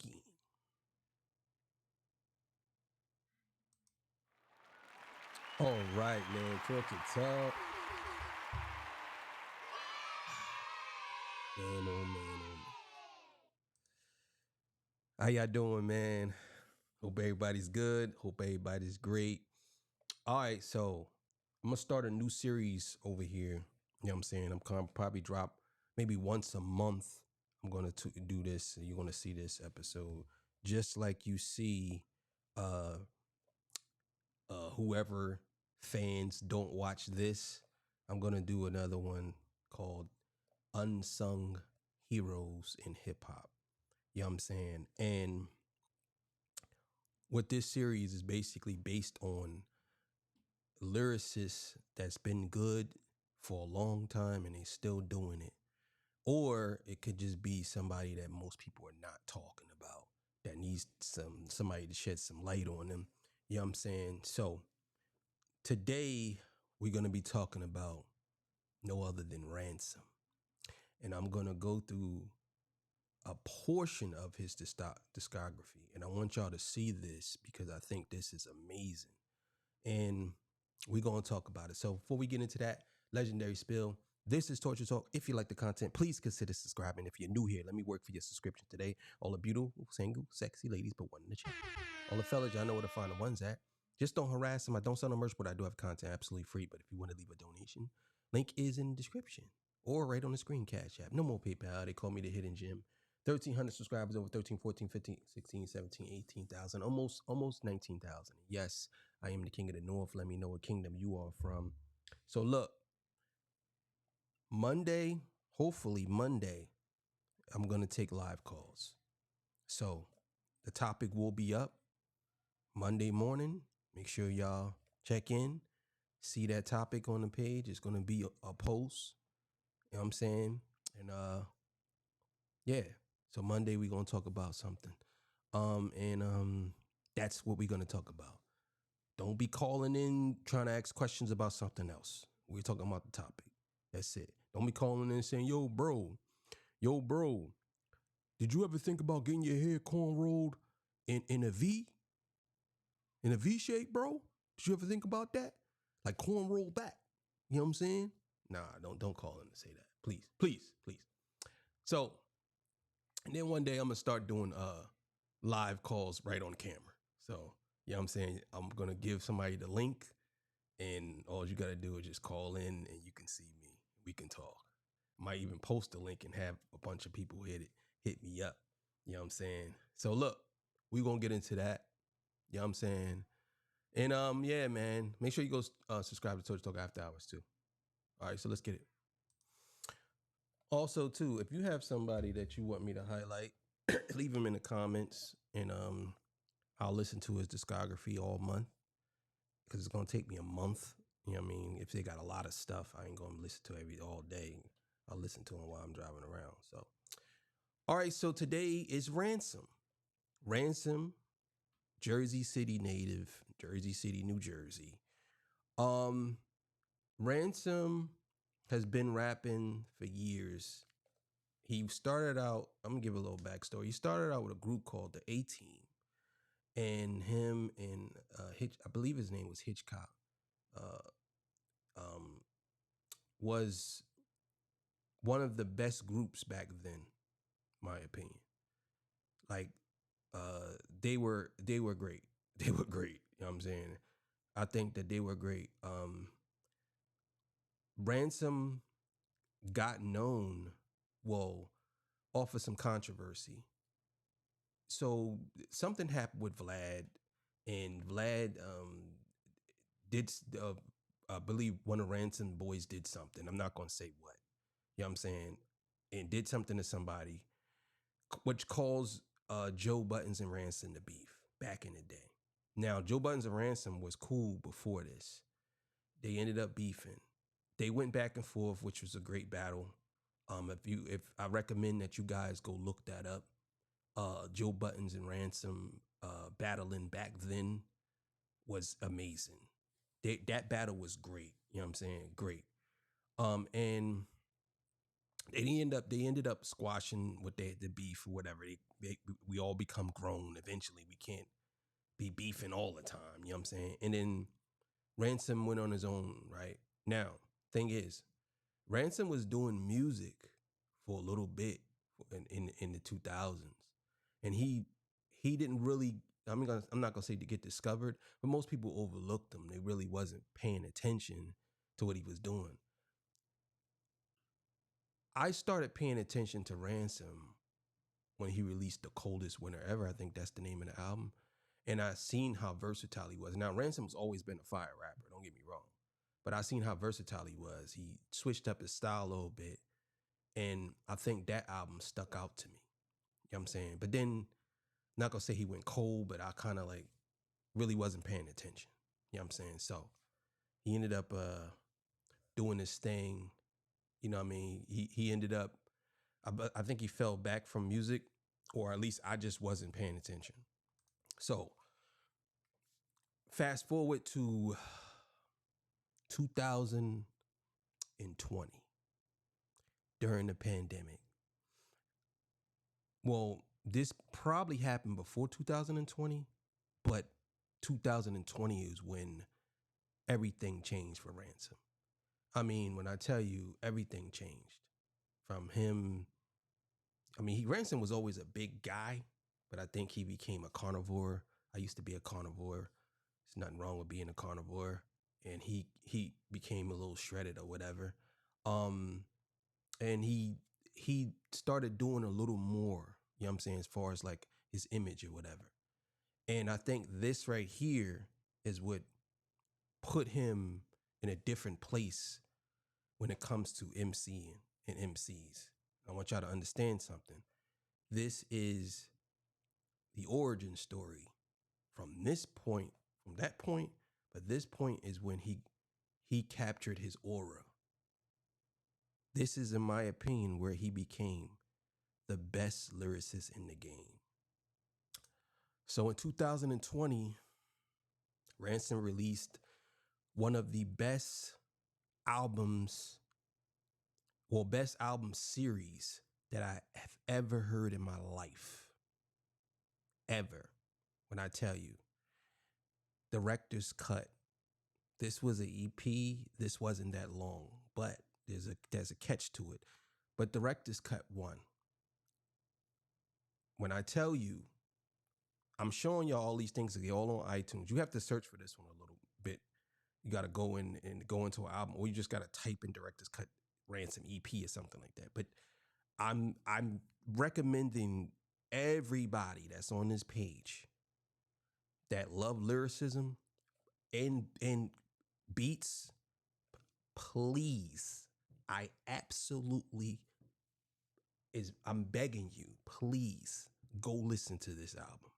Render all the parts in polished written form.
again. All right, man. Talk your talk. Man, oh man, oh man. How y'all doing, man? Hope everybody's good. Hope everybody's great. All right, so I'm gonna start a new series over here. You know what I'm saying? I'm gonna probably drop maybe once a month. I'm gonna do this. You're gonna see this episode just like you see uh whoever fans don't watch this. I'm gonna do another one called Unsung Heroes in Hip Hop. You know what I'm saying? And what this series is basically based on lyricists that's been good for a long time and they still doing it. Or it could just be somebody that most people are not talking about that needs somebody to shed some light on them. You know what I'm saying? So today we're gonna be talking about no other than Ransom. And I'm gonna go through a portion of his discography. And I want y'all to see this because I think this is amazing. And we're going to talk about it. So before we get into that legendary spill, this is Torture Talk. If you like the content, please consider subscribing. If you're new here, let me work for your subscription today. All the beautiful, single, sexy ladies, but one in the chat. All the fellas, y'all know where to find the ones at. Just don't harass them. I don't sell no merch, but I do have content absolutely free. But if you want to leave a donation, link is in the description or right on the screen, Cash App. No more PayPal. They call me the Hidden Gem. 1,300 subscribers, over 13, 14, 15, 16, 17, 18,000, almost 19,000. Yes, I am the king of the north. Let me know what kingdom you are from. So look, Monday, hopefully Monday, I'm going to take live calls. So the topic will be up Monday morning. Make sure y'all check in. See that topic on the page. It's going to be a post. You know what I'm saying? And yeah. So Monday we're going to talk about something. And that's what we're going to talk about. Don't be calling in trying to ask questions about something else. We're talking about the topic. That's it. Don't be calling in saying, yo, bro, did you ever think about getting your hair cornrowed in a V? In a V shape, bro? Did you ever think about that? Like cornrow back. You know what I'm saying? Nah, don't call in to say that. Please, please, please. So, and then one day I'm gonna start doing live calls right on camera. So, you know what I'm saying? I'm gonna give somebody the link, and all you gotta do is just call in and you can see me. We can talk. Might even post the link and have a bunch of people hit me up. You know what I'm saying? So look, we gonna get into that. You know what I'm saying? And yeah, man, make sure you go subscribe to Torch Talk After Hours too. All right, so let's get it. Also, too, if you have somebody that you want me to highlight, leave them in the comments, and I'll listen to his discography all month because it's gonna take me a month. You know what I mean? If they got a lot of stuff, I ain't gonna listen to all day. I'll listen to them while I'm driving around. So, all right. So today is Ransom. Ransom, Jersey City native, Jersey City, New Jersey. Ransom has been rapping for years. He started out, I'm gonna give a little backstory. He started out with a group called the A-Team. And him and I believe his name was Hitchcock, was one of the best groups back then, my opinion. Like, they were great. They were great. You know what I'm saying? I think that they were great. Ransom got known, well, off of some controversy. So something happened with Vlad, and Vlad did, I believe one of Ransom boys did something. I'm not going to say what. You know what I'm saying? And did something to somebody, which caused Joe Buttons and Ransom to beef back in the day. Now, Joe Buttons and Ransom was cool before this. They ended up beefing. They went back and forth, which was a great battle. If I recommend that you guys go look that up. Joe Buttons and Ransom battling back then was amazing. That battle was great. You know what I'm saying? Great. And They ended up squashing what the beef or whatever. We all become grown eventually. We can't be beefing all the time. You know what I'm saying? And then Ransom went on his own, right? Now, thing is, Ransom was doing music for a little bit in the 2000s, and he didn't really. I'm not gonna say to get discovered, but most people overlooked him. They really wasn't paying attention to what he was doing. I started paying attention to Ransom when he released The Coldest Winter Ever. I think that's the name of the album. And I seen how versatile he was. Now, Ransom's always been a fire rapper, don't get me wrong. But I seen how versatile he was. He switched up his style a little bit. And I think that album stuck out to me. You know what I'm saying? But then, not gonna say he went cold, but I kind of like really wasn't paying attention. You know what I'm saying? So he ended up doing this thing. You know what I mean? He ended up, I think he fell back from music, or at least I just wasn't paying attention. So fast forward to 2020 during the pandemic. Well, this probably happened before 2020, but 2020 is when everything changed for Ransom. I mean, when I tell you everything changed from him, I mean, Ransom was always a big guy, but I think he became a carnivore. I used to be a carnivore. There's nothing wrong with being a carnivore. And he became a little shredded or whatever. And he started doing a little more, you know what I'm saying, as far as like his image or whatever. And I think this right here is what put him in a different place when it comes to MCing and MCs. I want y'all to understand something. This is the origin story from this point, from that point, but this point is when he captured his aura. This is, in my opinion, where he became the best lyricist in the game. So in 2020, Ransom released one of the best albums, well, best album series that I have ever heard in my life. Ever. When I tell you, Director's Cut. This was an EP. This wasn't that long, but there's a catch to it. But Director's Cut won. When I tell you, I'm showing y'all all these things. They're all on iTunes. You have to search for this one a little bit. You got to go in and go into an album, or you just got to type in Director's Cut Ransom EP or something like that. But I'm recommending everybody that's on this page that love lyricism and beats, please, I'm begging you, please go listen to this album.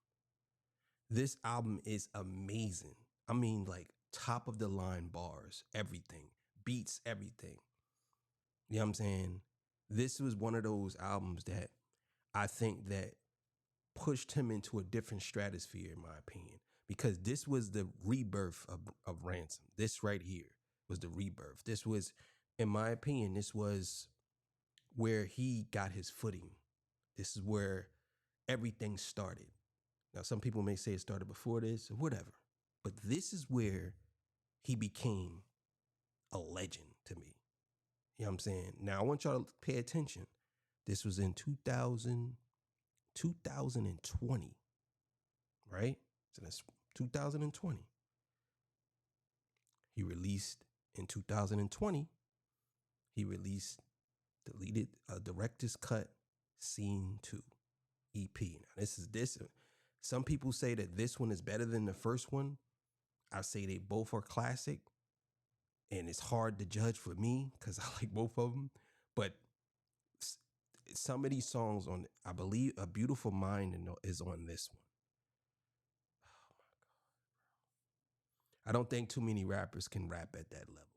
This album is amazing. I mean, like top of the line bars, everything, beats, everything. You know what I'm saying? This was one of those albums that I think that pushed him into a different stratosphere, in my opinion, because this was the rebirth of Ransom. This right here was the rebirth. This was, in my opinion, this was where he got his footing. This is where everything started. Now, some people may say it started before this or whatever, but this is where he became a legend to me. You know what I'm saying? Now, I want y'all to pay attention. This was in 2020, right? So that's 2020. He released in 2020, he released deleted Director's Cut Scene 2 EP. Now, this. Some people say that this one is better than the first one. I say they both are classic, and it's hard to judge for me because I like both of them. But some of these songs on, I believe, A Beautiful Mind is on this one. Oh my God. I don't think too many rappers can rap at that level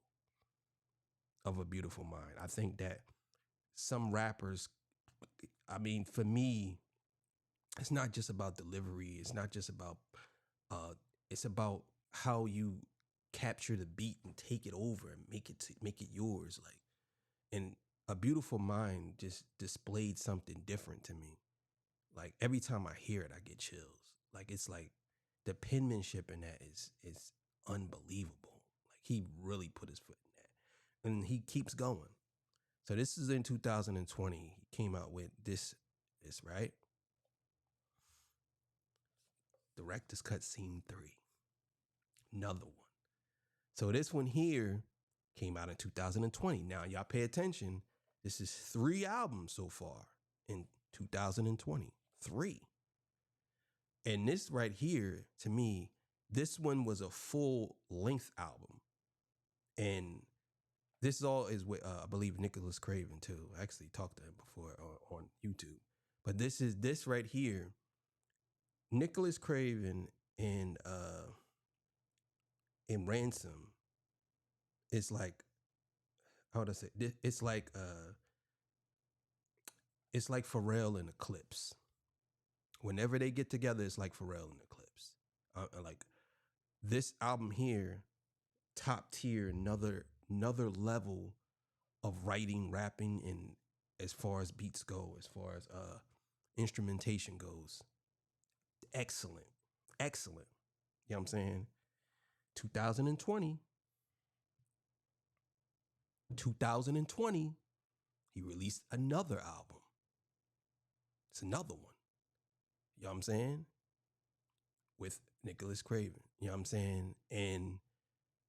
of A Beautiful Mind. I think that some rappers, I mean, for me, it's not just about delivery. It's not just about, it's about how you capture the beat and take it over and make it yours. Like, and A Beautiful Mind just displayed something different to me. Like every time I hear it, I get chills. Like it's like the penmanship in that is unbelievable. Like he really put his foot in that, and he keeps going. So this is in 2020. He came out with this right. Director's Cut Scene 3, another one. So this one here came out in 2020. Now y'all pay attention. This is 3 albums so far in 2020. 3. And this right here, to me, this one was a full length album. And this all is with, I believe, Nicholas Craven too. I actually talked to him before on YouTube. But this right here, Nicholas Craven in Ransom, it's like, how would I say? It's like Pharrell and Eclipse. Whenever they get together, it's like Pharrell and Eclipse. Like this album here, top tier, another level of writing, rapping, and as far as beats go, as far as instrumentation goes, excellent, excellent. You know what I'm saying? 2020, 2020, he released another album. It's another one. You know what I'm saying? With Nicholas Craven. You know what I'm saying? And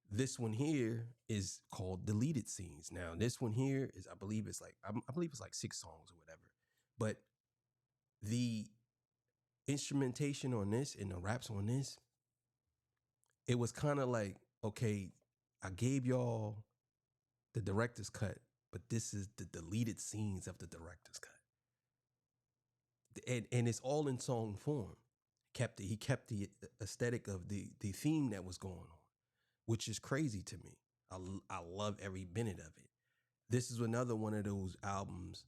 this one here is called Deleted Scenes. Now, this one here is, I believe it's like 6 songs or whatever. But the instrumentation on this and the raps on this, it was kind of like, okay, I gave y'all the director's cut, but this is the deleted scenes of the director's cut. And it's all in song form. He kept the aesthetic of the theme that was going on, which is crazy to me. I love every minute of it. This is another one of those albums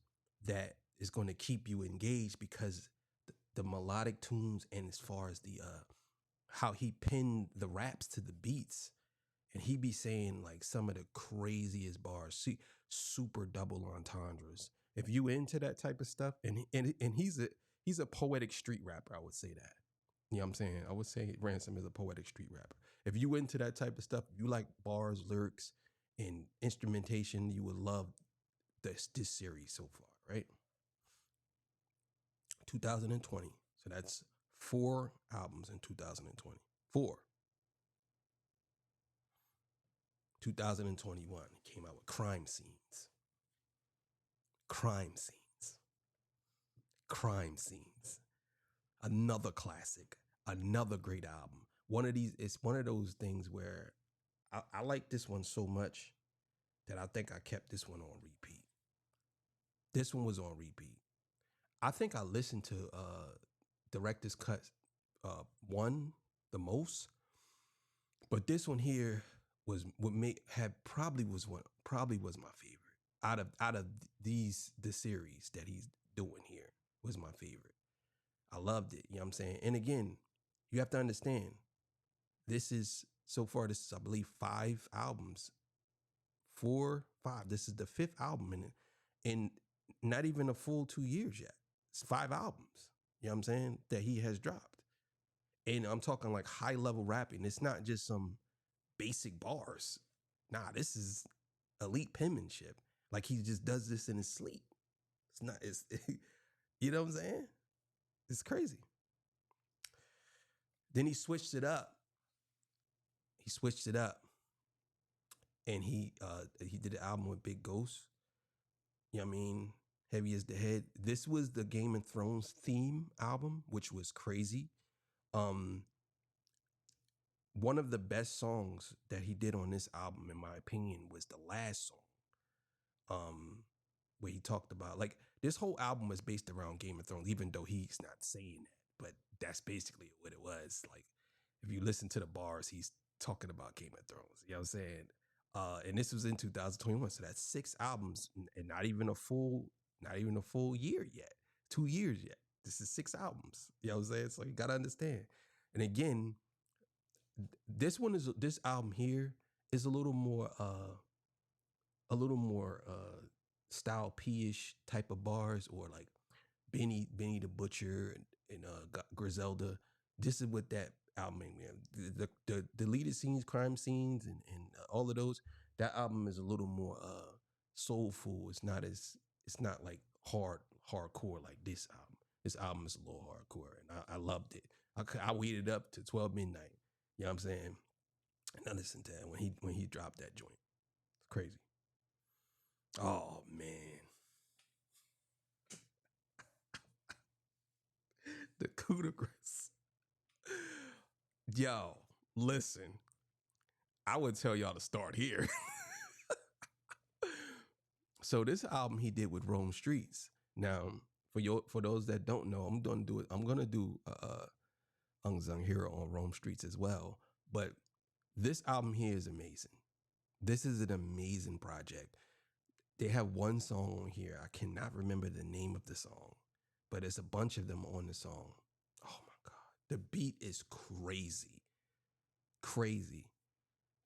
that is going to keep you engaged because the melodic tunes, and as far as the how he pinned the raps to the beats, and he be saying like some of the craziest bars, super double entendres. If you into that type of stuff, and he's a poetic street rapper, I would say that. You know what I'm saying? I would say Ransom is a poetic street rapper. If you into that type of stuff, you like bars, lyrics, and instrumentation, you would love this series so far, right? 2020. So that's 4 albums in 2020. 4. 2021 came out with Crime Scenes. Crime Scenes. Crime Scenes. Another classic. Another great album. It's one of those things where I like this one so much that I think I kept this one on repeat. This one was on repeat. I think I listened to Director's Cut 1 the most, but this one here was probably was my favorite out of the series that he's doing here. Was my favorite. I loved it. You know what I'm saying? And again, you have to understand, this is I believe 5 albums. 4, 5. This is the 5th album in not even a full 2 years yet. It's 5 albums. You know what I'm saying? That he has dropped. And I'm talking like high level rapping. It's not just some basic bars. Nah, this is elite penmanship. Like he just does this in his sleep. It's you know what I'm saying? It's crazy. Then he switched it up. And he did an album with Big Ghost. You know what I mean? Heavy as the Head. This was the Game of Thrones theme album, which was crazy. One of the best songs that he did on this album, in my opinion, was the last song. Where he talked about, like, this whole album was based around Game of Thrones, even though he's not saying that, but that's basically what it was. Like, if you listen to the bars, he's talking about Game of Thrones. You know what I'm saying? And this was in 2021, so that's 6 albums, and not even a full year yet, 2 years yet. This is 6 albums. You know what I'm saying? So you gotta understand. And again, this album here is a little more style P-ish type of bars, or like Benny the Butcher and Griselda. This is what that album made, man. The deleted scenes, crime scenes, and all of those. That album is a little more soulful. It's not like hardcore like this album. This album is a little hardcore, and I loved it. I waited up to 12 midnight. You know what I'm saying? And I listened to that when he dropped that joint. It's crazy. Oh man, the coup de grace. Yo, listen. I would tell y'all to start here. So this album he did with Rome Streets. Now, for those that don't know, I'm gonna do it. I'm gonna do Unsung Hero on Rome Streets as well. But this album here is amazing. This is an amazing project. They have one song on here. I cannot remember the name of the song, but it's a bunch of them on the song. Oh my God. The beat is crazy. Crazy.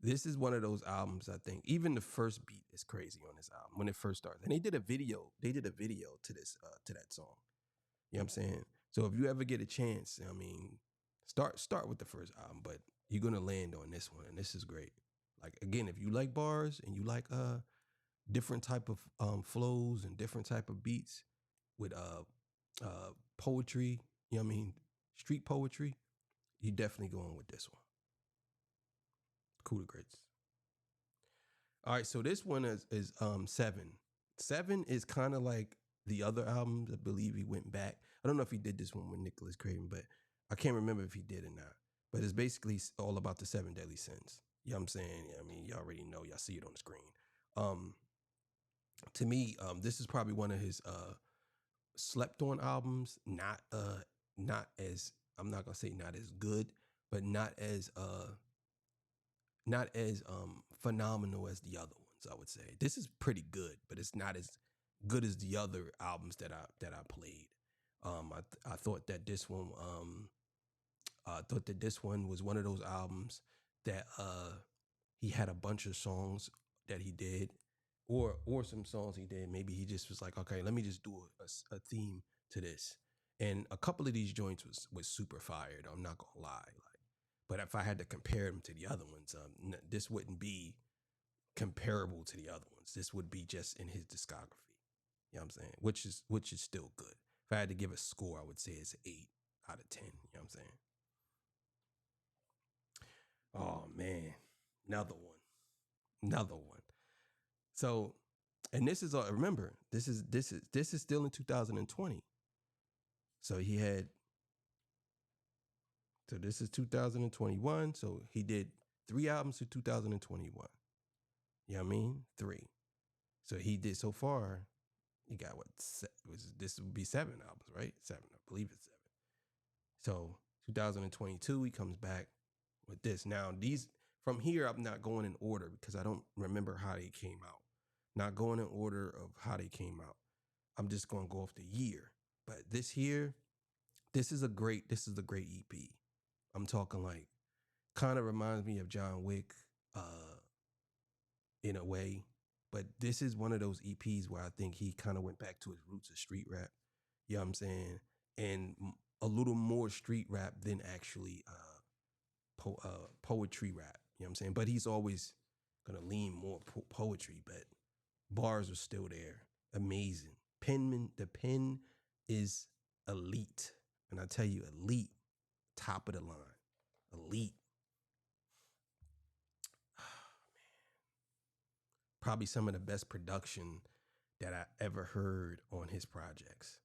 This is one of those albums, I think. Even the first beat is crazy on this album when it first starts. And they did a video. They did a video to this to that song. You know what I'm saying? So if you ever get a chance, I mean, start with the first album, but you're gonna land on this one, and this is great. Like again, if you like bars and you like different type of flows and different type of beats with poetry, you know what I mean, street poetry, you definitely going with this one. Coup de Grace. All right, so this one is Seven. Seven is kind of like the other albums. I believe he went back. I don't know if he did this one with Nicholas Craven, but I can't remember if he did or not. But it's basically all about the seven deadly sins. You know what I'm saying? I mean, y'all already know. Y'all see it on the screen. To me, this is probably one of his slept on albums. Not as, I'm not gonna say not as good, but not as phenomenal as the other ones. I would say this is pretty good, but it's not as good as the other albums that I played. I thought that this one was one of those albums that he had a bunch of songs that he did, or some songs he did. Maybe he just was like, okay, let me just do a theme to this. And a couple of these joints was super fired. I'm not gonna lie. Like, but if I had to compare them to the other ones, this wouldn't be comparable to the other ones. This would be just in his discography. You know what I'm saying? Which is still good. If I had to give a score, I would say it's an 8 out of 10. You know what I'm saying? Oh man, another one, another one. So, and this is remember, this is still in 2020. So he had, so this is 2021. So he did 3 albums in 2021. You know what I mean? 3. So he did so far. He got what? This would be 7 albums, right? 7, I believe it's 7. So 2022, he comes back with this. Now these from here, I'm not going in order because I don't remember how they came out. Not going in order of how they came out. I'm just going to go off the year. But this here, this is a great EP. I'm talking like kind of reminds me of John Wick in a way. But this is one of those EPs where I think he kind of went back to his roots of street rap. You know what I'm saying? And a little more street rap than actually poetry rap. You know what I'm saying? But he's always going to lean more poetry, but bars are still there. Amazing. The pen is elite. And I tell you, elite, top of the line. Elite. Probably some of the best production that I ever heard on his projects.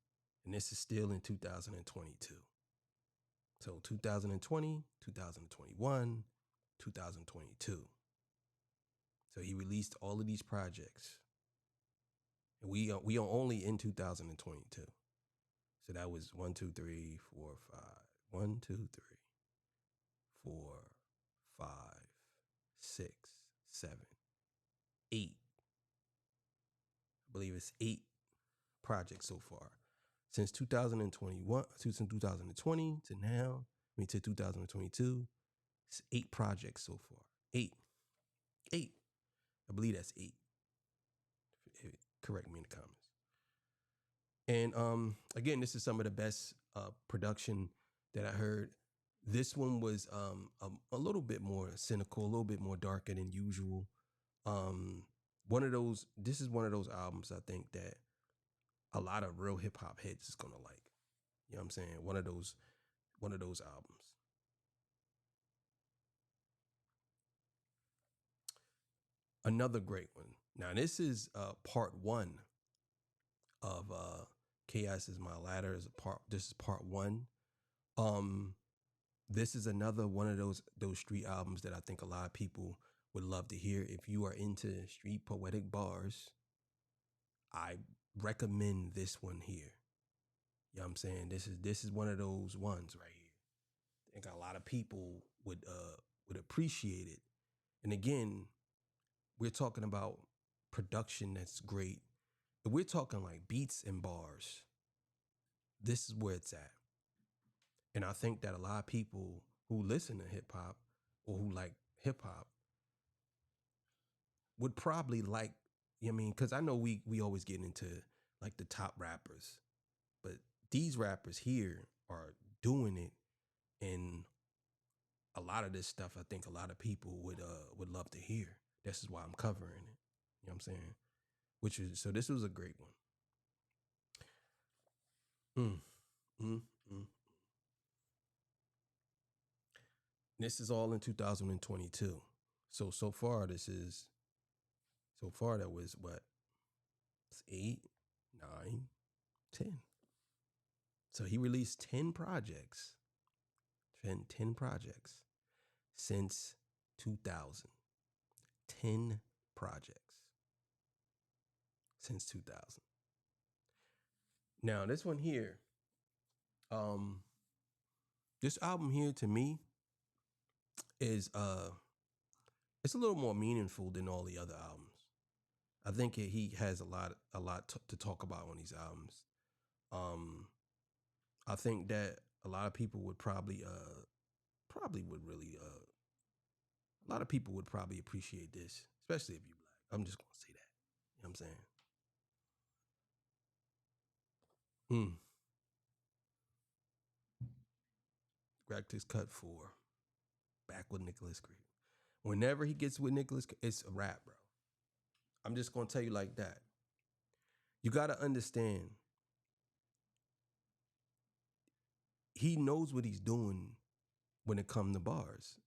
And this is still in 2022. So 2020, 2021, 2022. So he released all of these projects. And we are only in 2022. So that was 1, 2, 3, 4, 5. 1, 2, 3, 4, 5, 6, 7, 8. I believe it's 8 projects so far. Since 2021, since 2020 to now, to 2022, it's 8 projects so far. 8. I believe that's 8. Correct me in the comments. And again, this is some of the best production that I heard. This one was a little bit more cynical, a little bit more darker than usual. One of those. This is one of those albums I think that a lot of real hip hop heads is gonna like. You know what I'm saying? One of those albums. Another great one. Now this is part one of Chaos is My Ladder. This is part one. Um, this is another one of those street albums that I think a lot of people would love to hear. If you are into street poetic bars, I recommend this one here. You know what I'm saying? This is one of those ones right here. I think a lot of people would appreciate it. And again, we're talking about production that's great. If we're talking like beats and bars, this is where it's at. And I think that a lot of people who listen to hip hop or who like hip hop would probably like, you know what I mean? Because I know we always get into like the top rappers, but these rappers here are doing it, and a lot of this stuff I think a lot of people would love to hear. This is why I'm covering it. You know what I'm saying? So this was a great one. Mm, mm, mm. This is all in 2022. So far that was what? It's 8, 9, 10. So he released 10 projects. 10 projects since 2000. 10 projects since 2000. Now, this one here, this album here to me is it's a little more meaningful than all the other albums. I think he has a lot to talk about on these albums. I think that a lot of people would probably would really a lot of people would probably appreciate this, especially if you black. I'm just gonna say that. You know what I'm saying? Practice cut 4. Back with Nicholas Creed. Whenever he gets with Nicholas, it's a rap, bro. I'm just gonna tell you like that. You gotta understand. He knows what he's doing when it comes to bars.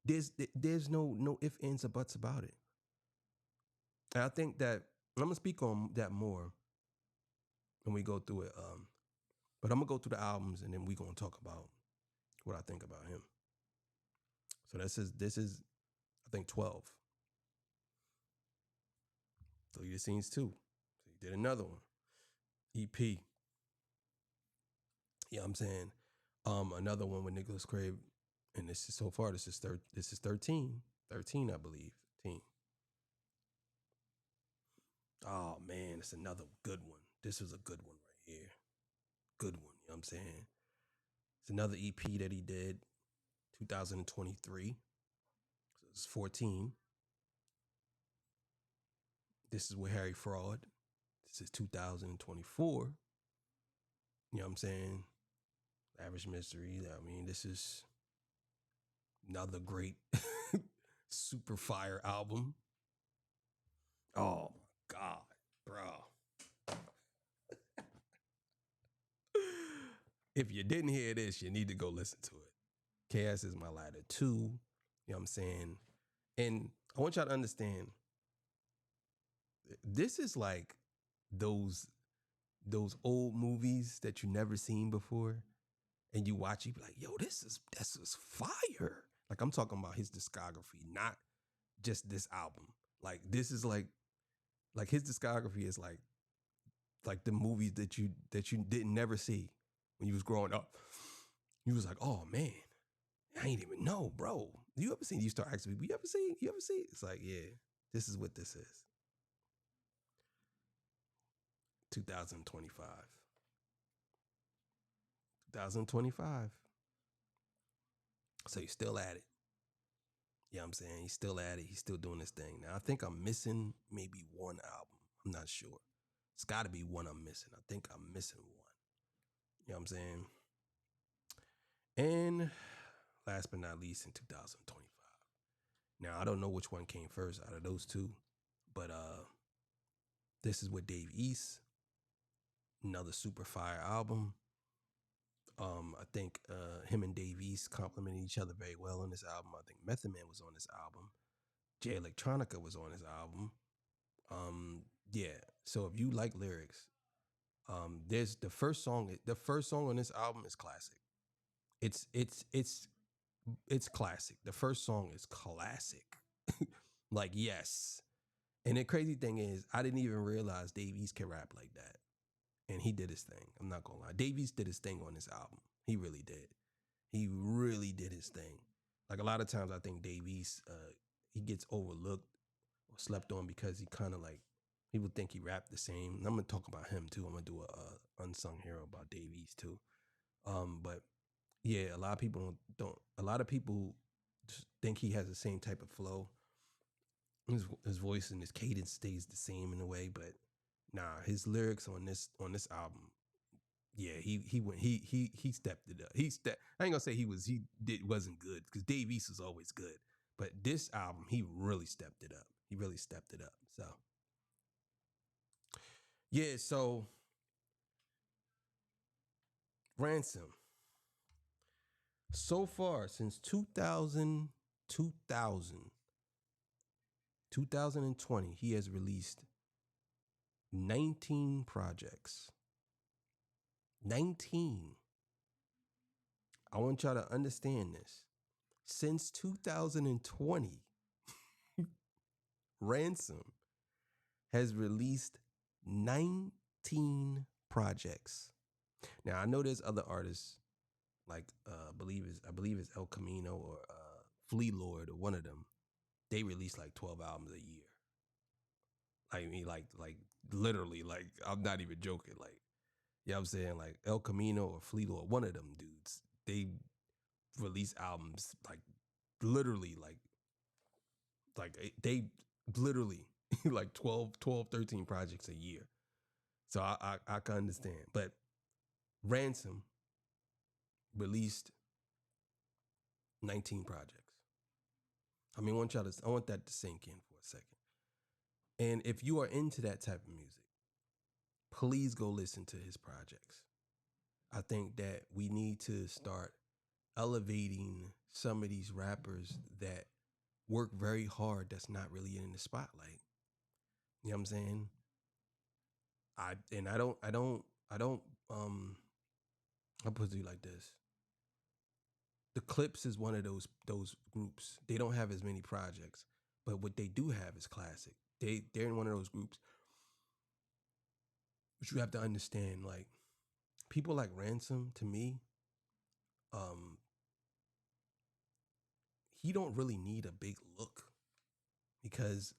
There's no if ands or buts about it. And I think that I'm gonna speak on that more when we go through it. But I'm gonna go through the albums and then we're gonna talk about what I think about him. So this is I think 12. So you scenes 2. So he did another one. EP. Yeah, I'm saying another one with Nicholas Craig, and this is so far. This is 13, I believe. 13. Oh man, it's another good one. This is a good one right here. Good one. You know what I'm saying? It's another EP that he did, 2023. So it's 14. This is with Harry Fraud. This is 2024. You know what I'm saying? Average Mystery. I mean, this is another great super fire album. Oh my God, bro. If you didn't hear this, you need to go listen to it. Chaos is My Ladder 2. You know what I'm saying? And I want y'all to understand, this is like those old movies that you never seen before. And you watch, you be like, yo, this is fire. Like I'm talking about his discography, not just this album. Like this is like his discography is like the movies that you didn't never see when you was growing up. You was like, oh man, I ain't even know, bro. You ever seen? You start asking people, you ever see? It's like, yeah, this is what this is. 2025. 2025. So he's still at it. Yeah, you know what I'm saying? He's still at it. He's still doing this thing. Now I think I'm missing maybe one album. I'm not sure. It's got to be one I'm missing. I think I'm missing one. You know what I'm saying? And last but not least, in 2025. Now, I don't know which one came first out of those two, but this is with Dave East, another super fire album. I think him and Dave East complemented each other very well on this album. I think Method Man was on this album. Jay Electronica was on his album. Yeah. So if you like lyrics, there's the first song. The first song on this album is classic. It's classic. The first song is classic. Like, yes. And the crazy thing is, I didn't even realize Dave East can rap like that. And he did his thing. I'm not gonna lie. Dave East did his thing on this album. He really did. He really did his thing. Like, a lot of times I think Dave East, he gets overlooked or slept on because he kind of like, people think he rapped the same. And I'm gonna talk about him too. I'm gonna do a unsung hero about Dave East too. But yeah, a lot of people don't. A lot of people just think he has the same type of flow. His voice and his cadence stays the same in a way, but nah, his lyrics on this album, yeah, he stepped it up. I ain't gonna say wasn't good because Dave East was always good, but this album he really stepped it up. He really stepped it up. So yeah, so Ransom. So far since 2020, he has released 19 projects. 19. I want y'all to understand this. Since 2020, Ransom has released 19 projects. Now, I know there's other artists like I believe it's El Camino or Flea Lord or one of them. They release like 12 albums a year. I mean, like literally, like I'm not even joking. Like, you know what I'm saying? Like El Camino or Flea Lord, one of them dudes, they release albums like literally like they literally like 13 projects a year. So I can understand. But Ransom released 19 projects. I mean, I want that to sink in for a second. And if you are into that type of music, please go listen to his projects. I think that we need to start elevating some of these rappers that work very hard that's not really in the spotlight. You know what I'm saying? I'll put it like this. The Clips is one of those groups. They don't have as many projects, but what they do have is classic. They're in one of those groups. But you have to understand, like, people like Ransom, to me, he don't really need a big look because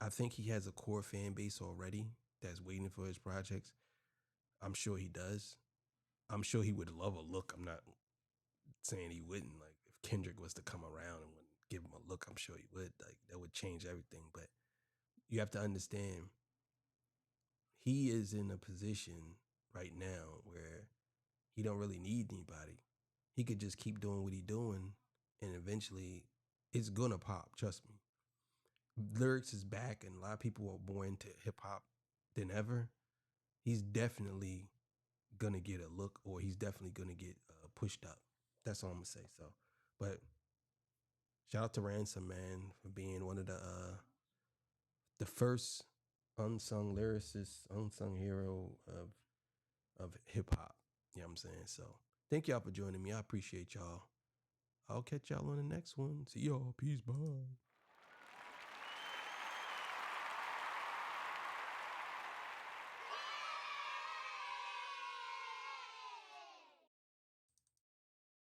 I think he has a core fan base already that's waiting for his projects. I'm sure he does. I'm sure he would love a look. I'm not saying he wouldn't. Like, if Kendrick was to come around and give him a look, I'm sure he would. Like, that would change everything. But you have to understand, he is in a position right now where he don't really need anybody. He could just keep doing what he's doing, and eventually, it's gonna pop. Trust me. Lyrics is back, and a lot of people are more into hip hop than ever. He's definitely gonna get a look, or he's definitely gonna get pushed up. That's all I'm gonna say. So, but shout out to Ransom, man, for being one of the first unsung lyricist, unsung hero of hip hop. You know what I'm saying? So thank y'all for joining me. I appreciate y'all. I'll catch y'all on the next one. See y'all. Peace. Bye.